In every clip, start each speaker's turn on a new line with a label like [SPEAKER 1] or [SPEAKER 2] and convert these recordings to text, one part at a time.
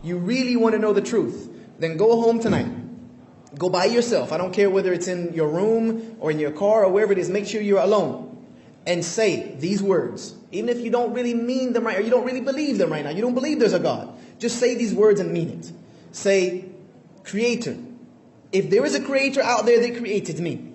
[SPEAKER 1] you really want to know the truth, then go home tonight. Go by yourself. I don't care whether it's in your room or in your car or wherever it is. Make sure you're alone. And say these words. Even if you don't really mean them right, or you don't really believe them right now. You don't believe there's a God. Just say these words and mean it. Say, Creator. If there is a Creator out there that created me,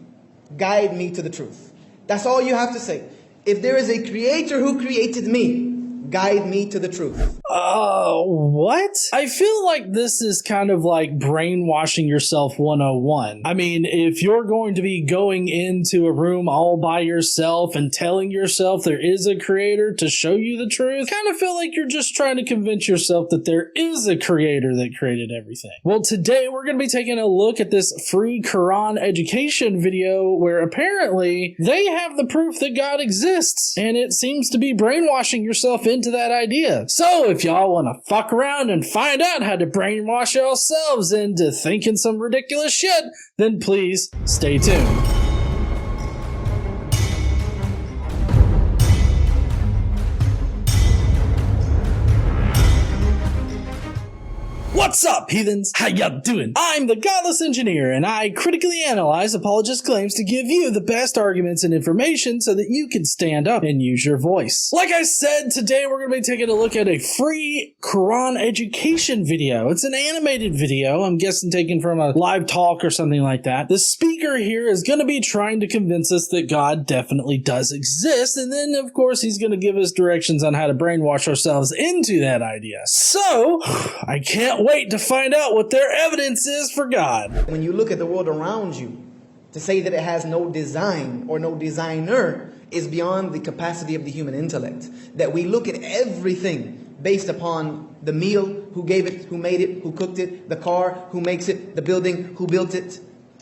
[SPEAKER 1] guide me to the truth. That's all you have to say. If there is a Creator who created me, guide me to the truth.
[SPEAKER 2] What? I feel like this is kind of like brainwashing yourself 101. I mean, if you're going to be going into a room all by yourself and telling yourself there is a creator to show you the truth, I kind of feel like you're just trying to convince yourself that there is a creator that created everything. Well, today we're going to be taking a look at this free Quran education video where apparently they have the proof that God exists, and it seems to be brainwashing yourself into that idea. So if y'all want to fuck around and find out how to brainwash yourselves into thinking some ridiculous shit, then please stay tuned. What's up, heathens? How y'all doing? I'm the Godless Engineer, and I critically analyze apologist claims to give you the best arguments and information so that you can stand up and use your voice. Like I said, today we're going to be taking a look at a free Quran education video. It's an animated video, I'm guessing taken from a live talk or something like that. The speaker here is going to be trying to convince us that God definitely does exist, and then, of course, he's going to give us directions on how to brainwash ourselves into that idea. So, I can't wait to find out what their evidence is for God.
[SPEAKER 1] When you look at the world around you, to say that it has no design or no designer is beyond the capacity of the human intellect. That we look at everything based upon the meal, who gave it, who made it, who cooked it, the car, who makes it, the building, who built it.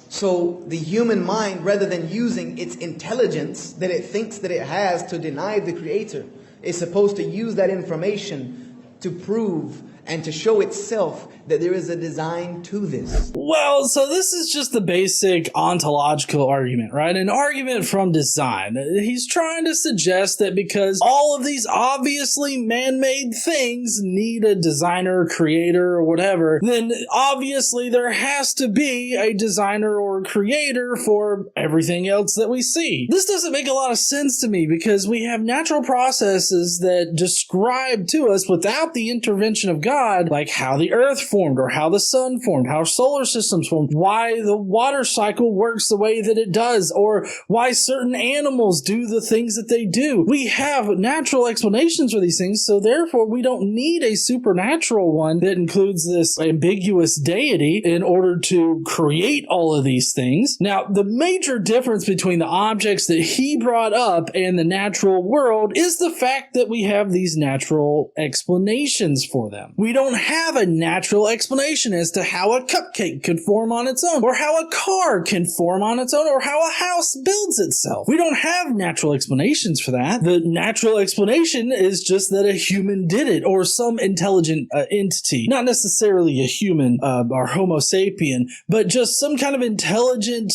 [SPEAKER 1] So the human mind, rather than using its intelligence that it thinks that it has to deny the Creator, is supposed to use that information to prove and to show itself that there is a design to this.
[SPEAKER 2] Well, so this is just the basic ontological argument, right? An argument from design. He's trying to suggest that because all of these obviously man-made things need a designer, creator, or whatever, then obviously there has to be a designer or a creator for everything else that we see. This doesn't make a lot of sense to me because we have natural processes that describe to us without the intervention of God, like how the earth formed, or how the sun formed, how solar systems formed, why the water cycle works the way that it does, or why certain animals do the things that they do. We have natural explanations for these things, so therefore we don't need a supernatural one that includes this ambiguous deity in order to create all of these things. Now, the major difference between the objects that he brought up and the natural world is the fact that we have these natural explanations for them. We don't have a natural explanation as to how a cupcake could form on its own, or how a car can form on its own, or how a house builds itself. We don't have natural explanations for that. The natural explanation is just that a human did it, or some intelligent entity. Not necessarily a human or Homo sapien, but just some kind of intelligent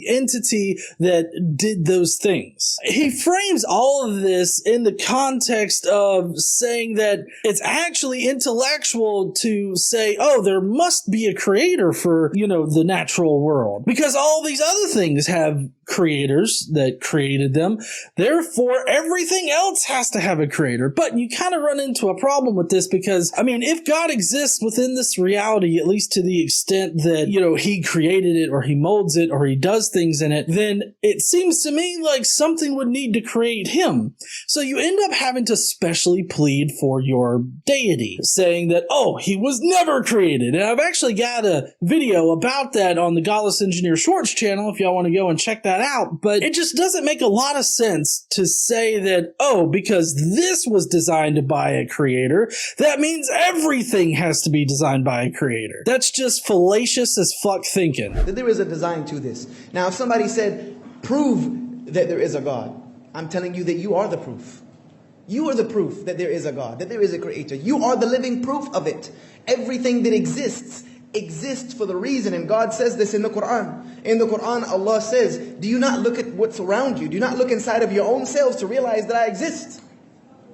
[SPEAKER 2] entity that did those things. He frames all of this in the context of saying that it's actually intellectual to say, oh, there must be a creator for, the natural world. Because all these other things have creators that created them. Therefore, everything else has to have a creator. But you kind of run into a problem with this because, if God exists within this reality, at least to the extent that, he created it, or he molds it, or he does things in it, then it seems to me like something would need to create him. So you end up having to specially plead for your deity, saying that, oh, he was never created. And I've actually got a video about that on the Godless Engineer Shorts channel if y'all want to go and check that out. But it just doesn't make a lot of sense to say that, oh, because this was designed by a creator, that means everything has to be designed by a creator. That's just fallacious as fuck thinking.
[SPEAKER 1] That there is a design to this. Now, if somebody said, prove that there is a God, I'm telling you that you are the proof. You are the proof that there is a God, that there is a creator. You are the living proof of it. Everything that exists for the reason. And God says this in the Quran. In the Quran, Allah says, do you not look at what's around you? Do you not look inside of your own selves to realize that I exist?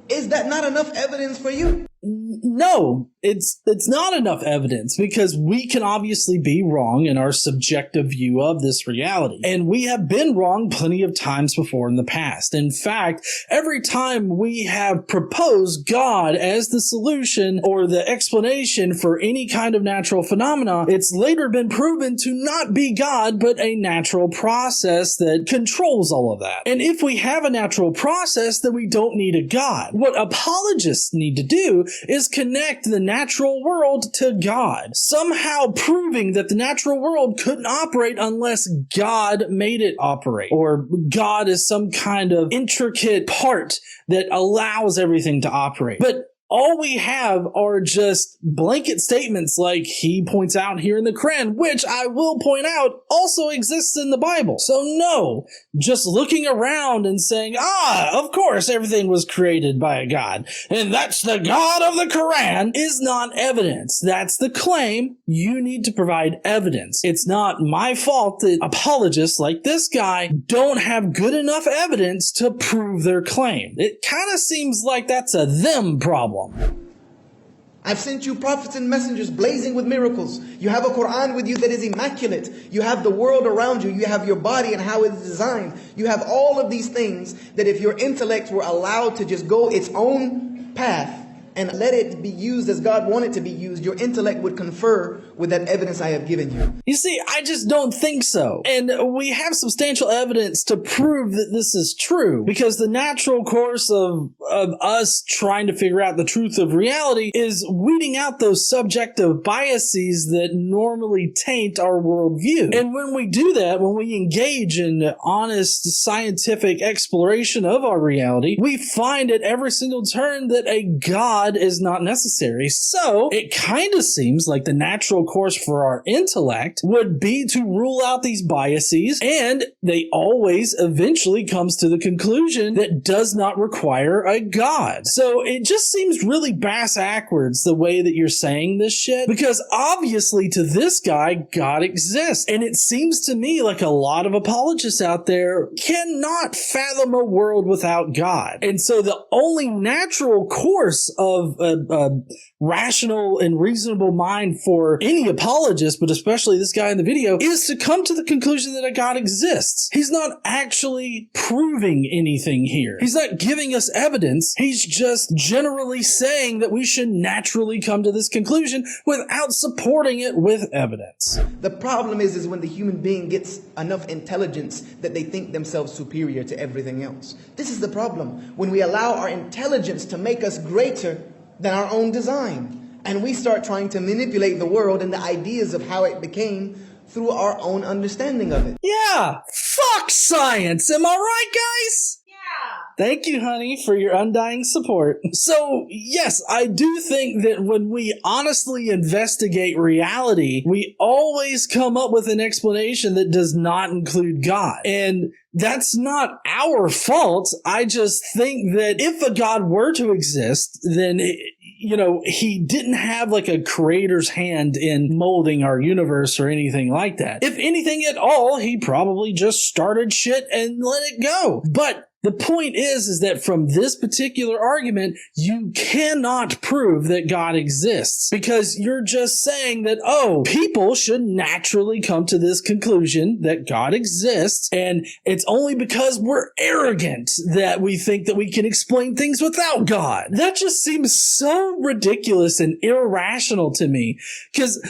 [SPEAKER 1] Is that not enough evidence for you?
[SPEAKER 2] no, it's not enough evidence, because we can obviously be wrong in our subjective view of this reality. And we have been wrong plenty of times before in the past. In fact, every time we have proposed God as the solution or the explanation for any kind of natural phenomena, it's later been proven to not be God, but a natural process that controls all of that. And if we have a natural process, then we don't need a God. What apologists need to do is connect the natural world to God, somehow proving that the natural world couldn't operate unless God made it operate, or God is some kind of intricate part that allows everything to operate. But all we have are just blanket statements like he points out here in the Quran, which I will point out also exists in the Bible. So no, just looking around and saying, of course everything was created by a God, and that's the God of the Quran, is not evidence. That's the claim. You need to provide evidence. It's not my fault that apologists like this guy don't have good enough evidence to prove their claim. It kind of seems like that's a them problem.
[SPEAKER 1] I've sent you prophets and messengers blazing with miracles. You have a Quran with you that is immaculate. You have the world around you. You have your body and how it's designed. You have all of these things that if your intellect were allowed to just go its own path and let it be used as God wanted to be used, your intellect would confer with that evidence I have given you.
[SPEAKER 2] You see, I just don't think so. And we have substantial evidence to prove that this is true, because the natural course of us trying to figure out the truth of reality is weeding out those subjective biases that normally taint our worldview. And when we do that, when we engage in honest scientific exploration of our reality, we find at every single turn that a God is not necessary. So it kind of seems like the natural course for our intellect would be to rule out these biases, and they always eventually comes to the conclusion that does not require a God. So it just seems really bass-ackwards the way that you're saying this shit, because obviously to this guy, God exists. And it seems to me like a lot of apologists out there cannot fathom a world without God. And so the only natural course of a rational and reasonable mind for any apologist, but especially this guy in the video, is to come to the conclusion that a God exists. He's not actually proving anything here. He's not giving us evidence. He's just generally saying that we should naturally come to this conclusion without supporting it with evidence.
[SPEAKER 1] The problem is when the human being gets enough intelligence that they think themselves superior to everything else. This is the problem. When we allow our intelligence to make us greater than our own design, and we start trying to manipulate the world and the ideas of how it became through our own understanding of it.
[SPEAKER 2] Yeah, fuck science. Am I right, guys? Thank you, honey, for your undying support. So, yes, I do think that when we honestly investigate reality, we always come up with an explanation that does not include God. And that's not our fault. I just think that if a God were to exist, then he didn't have like a creator's hand in molding our universe or anything like that. If anything at all, he probably just started shit and let it go. But the point is that from this particular argument, you cannot prove that God exists, because you're just saying that, people should naturally come to this conclusion that God exists, and it's only because we're arrogant that we think that we can explain things without God. That just seems so ridiculous and irrational to me, because,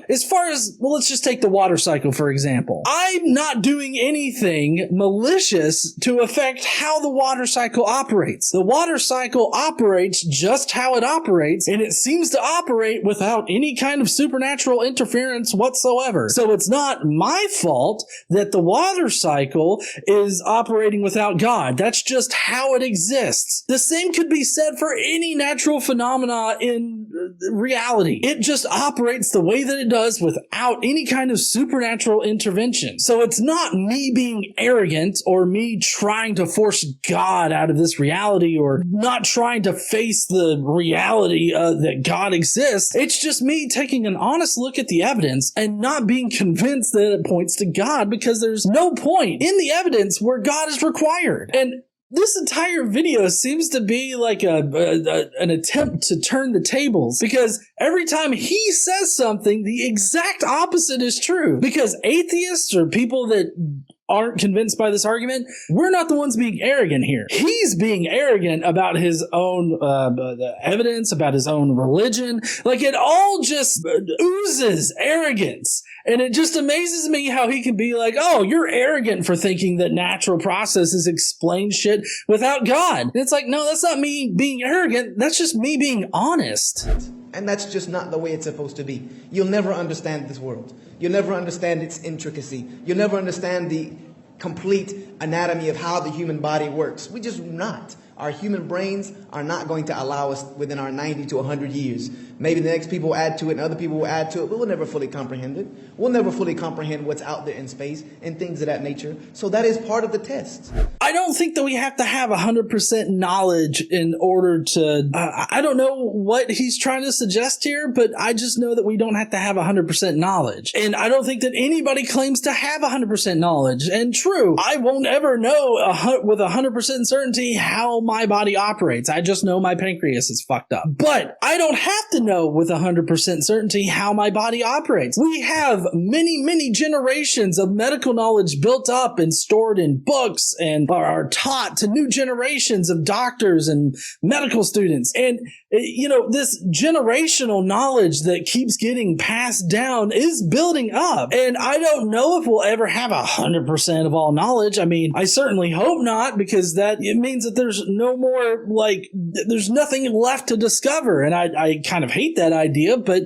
[SPEAKER 2] as far as, let's just take the water cycle, for example. I'm not doing anything malicious to affect how the water cycle operates. The water cycle operates just how it operates, and it seems to operate without any kind of supernatural interference whatsoever. So it's not my fault that the water cycle is operating without God. That's just how it exists. The same could be said for any natural phenomena in reality. It just operates the way that it does without any kind of supernatural intervention. So it's not me being arrogant or me trying to force God out of this reality, or not trying to face the reality that God exists. It's just me taking an honest look at the evidence and not being convinced that it points to God, because there's no point in the evidence where God is required. And This entire video seems to be like an attempt to turn the tables, because every time he says something, the exact opposite is true. Because atheists or people that aren't convinced by this argument, we're not the ones being arrogant here. He's being arrogant about his own evidence, about his own religion. Like, it all just oozes arrogance. And it just amazes me how he can be like, oh, you're arrogant for thinking that natural processes explain shit without God. And it's like, no, that's not me being arrogant. That's just me being honest.
[SPEAKER 1] And that's just not the way it's supposed to be. You'll never understand this world. You'll never understand its intricacy. You'll never understand the complete anatomy of how the human body works. We just will not. Our human brains are not going to allow us within our 90 to 100 years. Maybe the next people will add to it and other people will add to it, but we'll never fully comprehend it. We'll never fully comprehend what's out there in space and things of that nature. So that is part of the test.
[SPEAKER 2] I don't think that we have to have 100% knowledge in order to, I don't know what he's trying to suggest here, but I just know that we don't have to have 100% knowledge. And I don't think that anybody claims to have 100% knowledge. And true, I won't ever know with 100% certainty how my body operates. I just know my pancreas is fucked up. But I don't have to know with 100% certainty how my body operates. We have many generations of medical knowledge built up and stored in books and are taught to new generations of doctors and medical students. And, you know, this generational knowledge that keeps getting passed down is building up. And I don't know if we'll ever have 100% of all knowledge. I mean, I certainly hope not, because it means that there's no more, there's nothing left to discover. And I kind of hate that idea, but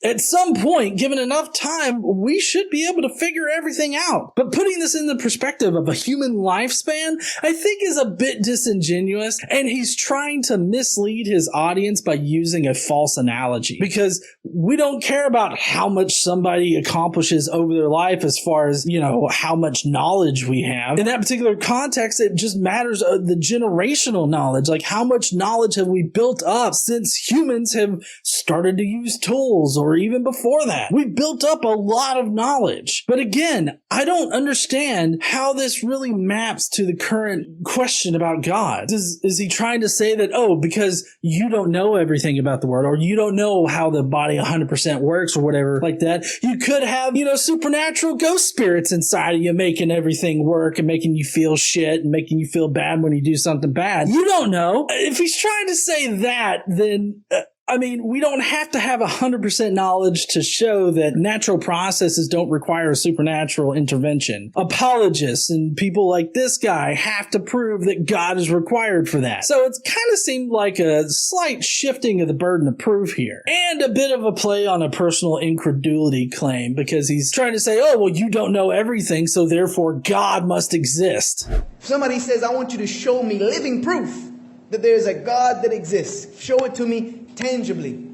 [SPEAKER 2] at some point, given enough time, we should be able to figure everything out. But putting this in the perspective of a human lifespan, I think is a bit disingenuous, and he's trying to mislead his audience by using a false analogy, because we don't care about how much somebody accomplishes over their life as far as, you know, how much knowledge we have. In that particular context, it just matters the generational knowledge, like how much knowledge have we built up since humans have started to use tools, or even before that. We built up a lot of knowledge. But again, I don't understand how this really maps to the current question about God. Is he trying to say that, oh, because you don't know everything about the world, or you don't know how the body 100% works, or whatever like that, you could have, you know, supernatural ghost spirits inside of you making everything work and making you feel shit and making you feel bad when you do something bad. You don't know. If he's trying to say that, then I mean, we don't have to have 100% knowledge to show that natural processes don't require a supernatural intervention. Apologists and people like this guy have to prove that God is required for that. So it's kind of seemed like a slight shifting of the burden of proof here, and a bit of a play on a personal incredulity claim, because he's trying to say, oh, well, you don't know everything, so therefore God must exist.
[SPEAKER 1] If somebody says, I want you to show me living proof that there's a God that exists, show it to me tangibly,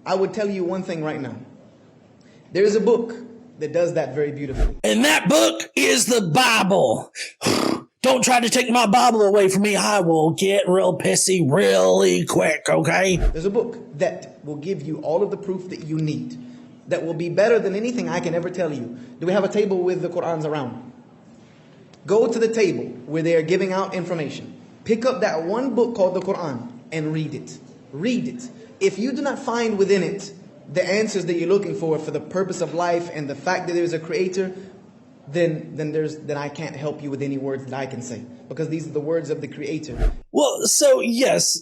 [SPEAKER 1] I would tell you one thing right now. There is a book that does that very beautifully.
[SPEAKER 2] And that book is the Bible. Don't try to take my Bible away from me. I will get real pissy really quick, okay?
[SPEAKER 1] There's a book that will give you all of the proof that you need, that will be better than anything I can ever tell you. Do we have a table with the Qur'ans around? Go to the table where they are giving out information. Pick up that one book called the Qur'an and read it. Read it. If you do not find within it the answers that you're looking for the purpose of life and the fact that there's a creator, then I can't help you with any words that I can say, because these are the words of the creator.
[SPEAKER 2] Well, so yes,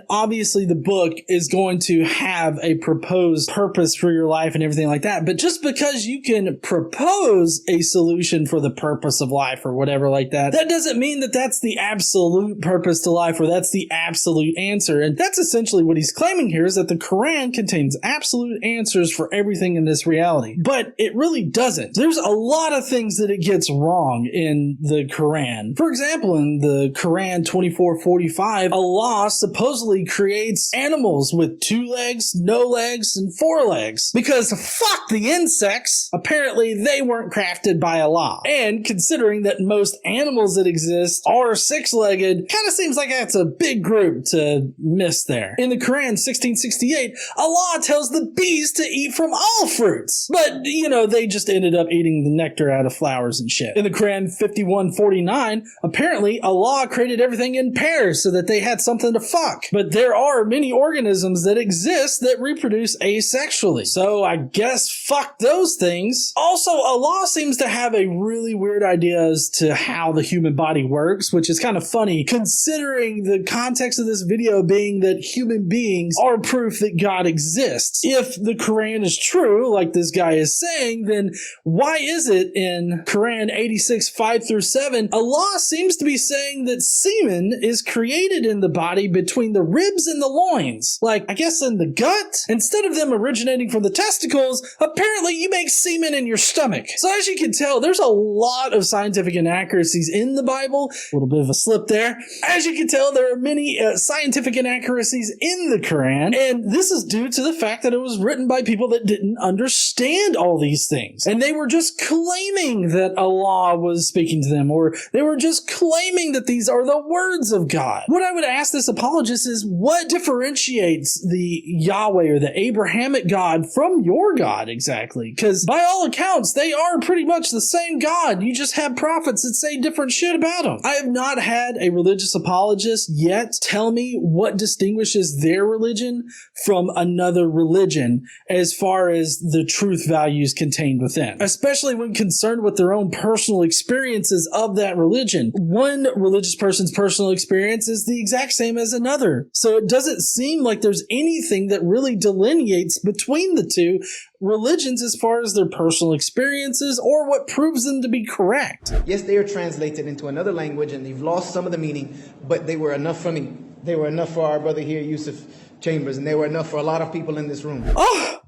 [SPEAKER 2] obviously the book is going to have a proposed purpose for your life and everything like that. But just because you can propose a solution for the purpose of life or whatever like that, that doesn't mean that that's the absolute purpose to life, or that's the absolute answer. And that's essentially what he's claiming here, is that the Quran contains absolute answers for everything in this reality. But it really doesn't. There's a lot of things that it gets wrong in the Quran. For example, in the Quran 24:45, Allah supposedly creates animals with 2 legs, no legs, and 4 legs. Because fuck the insects, apparently they weren't crafted by Allah. And considering that most animals that exist are 6-legged, kind of seems like that's a big group to miss there. In the Quran 1668, Allah tells the bees to eat from all fruits. But, they just ended up eating the nectar out of flowers and shit. In the Quran 51:49, apparently Allah created everything in pairs so that they had something to fuck. But there are many organisms that exist that reproduce asexually. So I guess fuck those things. Also, Allah seems to have a really weird idea as to how the human body works, which is kind of funny considering the context of this video being that human beings are proof that God exists. If the Quran is true, like this guy is saying, then why is it in Quran 86:5-7, Allah seems to be saying that semen is created in the body between the ribs and the loins? Like, I guess in the gut? Instead of them originating from the testicles, apparently you make semen in your stomach. So as you can tell, there's a lot of scientific inaccuracies in the Bible. A little bit of a slip there. As you can tell, there are many scientific inaccuracies in the Quran, and this is due to the fact that it was written by people that didn't understand all these things. And they were just claiming that Allah was speaking to them, or they were just claiming that these are the words of God. What I would ask this apologist is, what differentiates the Yahweh or the Abrahamic God from your God exactly? Because by all accounts, they are pretty much the same God. You just have prophets that say different shit about them. I have not had a religious apologist yet tell me what distinguishes their religion from another religion as far as the truth values contained within, especially when concerned with their own personal experiences of that religion. One religious person's personal experience is the exact same as another. So it doesn't seem like there's anything that really delineates between the two religions as far as their personal experiences or what proves them to be correct.
[SPEAKER 1] Yes, they are translated into another language and they've lost some of the meaning, but they were enough for me. They were enough for our brother here, Yusuf Chambers, and they were enough for a lot of people in this room.
[SPEAKER 2] Oh,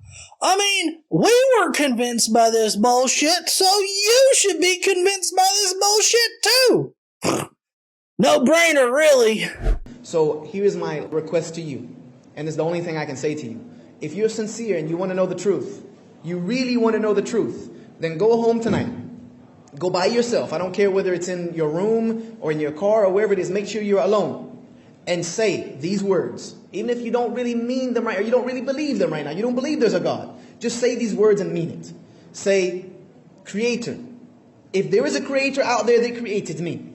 [SPEAKER 2] I mean, we were convinced by this bullshit, so you should be convinced by this bullshit too. No brainer, really.
[SPEAKER 1] So here's my request to you, and it's the only thing I can say to you. If you're sincere and you want to know the truth, you really want to know the truth, then go home tonight. Go by yourself. I don't care whether it's in your room or in your car or wherever it is. Make sure you're alone. And say these words. Even if you don't really mean them right, or you don't really believe them right now. You don't believe there's a God. Just say these words and mean it. Say, Creator. If there is a Creator out there that created me,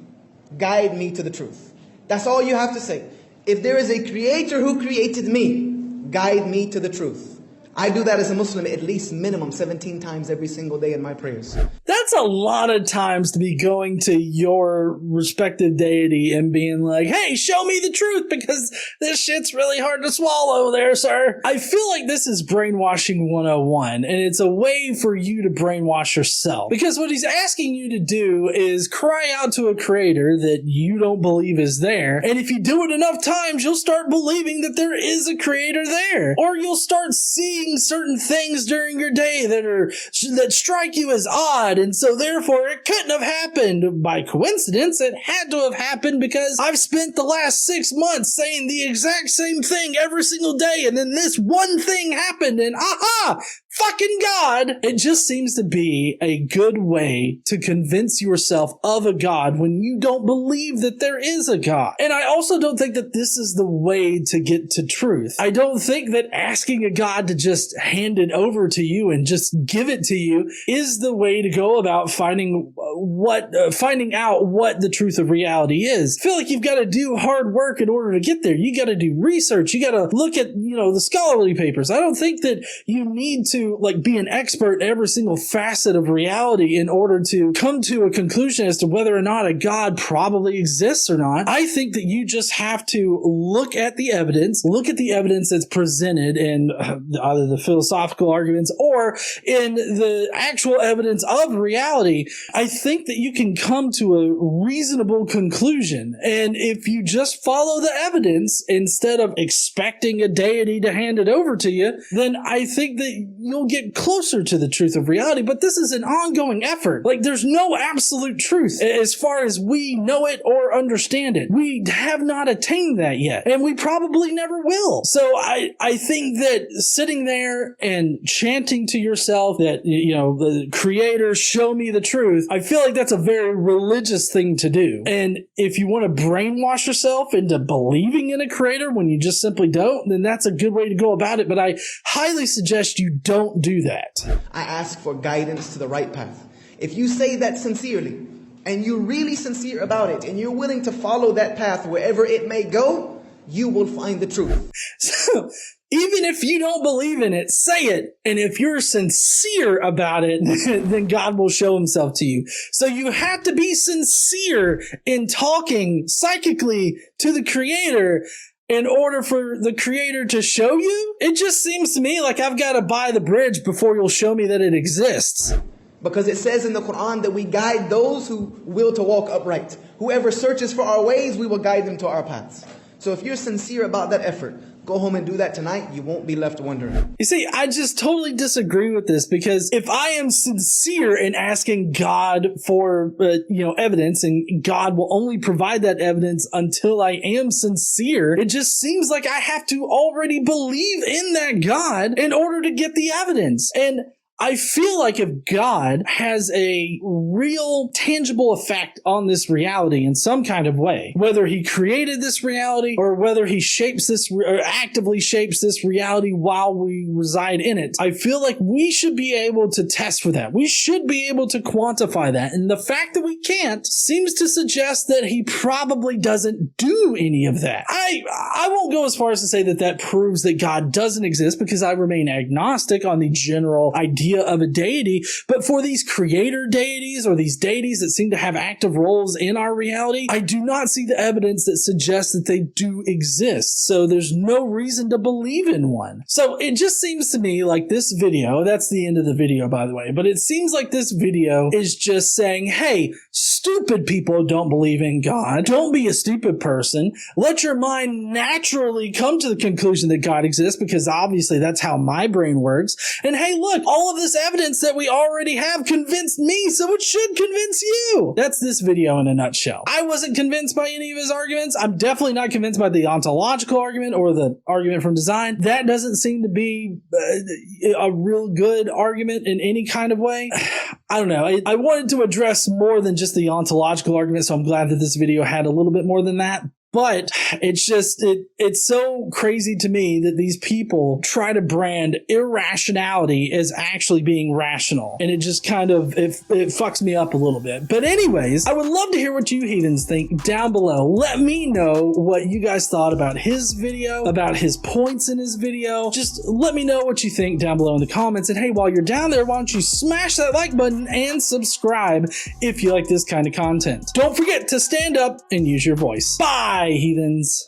[SPEAKER 1] guide me to the truth. That's all you have to say. If there is a Creator who created me, guide me to the truth. I do that as a Muslim at least minimum 17 times every single day in my prayers.
[SPEAKER 2] That's a lot of times to be going to your respective deity and being like, hey, show me the truth because this shit's really hard to swallow there, sir. I feel like this is brainwashing 101, and it's a way for you to brainwash yourself. Because what he's asking you to do is cry out to a creator that you don't believe is there, and if you do it enough times, you'll start believing that there is a creator there. Or you'll start seeing certain things during your day that strike you as odd, and so therefore it couldn't have happened by coincidence. It had to have happened because I've spent the last 6 months saying the exact same thing every single day, and then this one thing happened, and aha! Fucking God! It just seems to be a good way to convince yourself of a God when you don't believe that there is a God. And I also don't think that this is the way to get to truth. I don't think that asking a God to just hand it over to you and just give it to you is the way to go about finding out what the truth of reality is. I feel like you've got to do hard work in order to get there. You got to do research. You got to look at, the scholarly papers. I don't think that you need to be an expert in every single facet of reality in order to come to a conclusion as to whether or not a God probably exists or not. I think that you just have to look at the evidence that's presented in either the philosophical arguments or in the actual evidence of reality. I think think that you can come to a reasonable conclusion. And if you just follow the evidence instead of expecting a deity to hand it over to you, then I think that you'll get closer to the truth of reality. But this is an ongoing effort. Like, there's no absolute truth as far as we know it or understand it. We have not attained that yet, and we probably never will. So I think that sitting there and chanting to yourself that, you know, the creator, show me the truth, I feel like that's a very religious thing to do. And if you want to brainwash yourself into believing in a creator when you just simply don't, then that's a good way to go about it. But I highly suggest you don't do that.
[SPEAKER 1] I ask for guidance to the right path. If you say that sincerely, and you're really sincere about it, and you're willing to follow that path wherever it may go, you will find the truth.
[SPEAKER 2] So, even if you don't believe in it, say it. And if you're sincere about it, then God will show himself to you. So you have to be sincere in talking psychically to the creator in order for the creator to show you. It just seems to me like I've got to buy the bridge before you'll show me that it exists.
[SPEAKER 1] Because it says in the Quran that we guide those who will to walk upright. Whoever searches for our ways, we will guide them to our paths. So if you're sincere about that effort, go home and do that tonight. You won't be left wondering.
[SPEAKER 2] You see, I just totally disagree with this, because if I am sincere in asking God for, evidence, and God will only provide that evidence until I am sincere, it just seems like I have to already believe in that God in order to get the evidence. And I feel like if God has a real tangible effect on this reality in some kind of way, whether he created this reality or whether he shapes this or actively shapes this reality while we reside in it, I feel like we should be able to test for that. We should be able to quantify that. And the fact that we can't seems to suggest that he probably doesn't do any of that. I won't go as far as to say that that proves that God doesn't exist, because I remain agnostic on the general idea of a deity. But for these creator deities, or these deities that seem to have active roles in our reality, I do not see the evidence that suggests that they do exist. So there's no reason to believe in one. So it just seems to me like this video, that's the end of the video, by the way, but it seems like this video is just saying, hey, stupid people don't believe in God. Don't be a stupid person. Let your mind naturally come to the conclusion that God exists, because obviously that's how my brain works. And hey, look, all of this evidence that we already have convinced me, so it should convince you. That's this video in a nutshell. I wasn't convinced by any of his arguments. I'm definitely not convinced by the ontological argument or the argument from design. That doesn't seem to be a real good argument in any kind of way. I don't know. I wanted to address more than just the ontological argument, so I'm glad that this video had a little bit more than that. But it's just, it's so crazy to me that these people try to brand irrationality as actually being rational. And it just kind of, it fucks me up a little bit. But anyways, I would love to hear what you heathens think down below. Let me know what you guys thought about his video, about his points in his video. Just let me know what you think down below in the comments. And hey, while you're down there, why don't you smash that like button and subscribe if you like this kind of content. Don't forget to stand up and use your voice. Bye, heathens.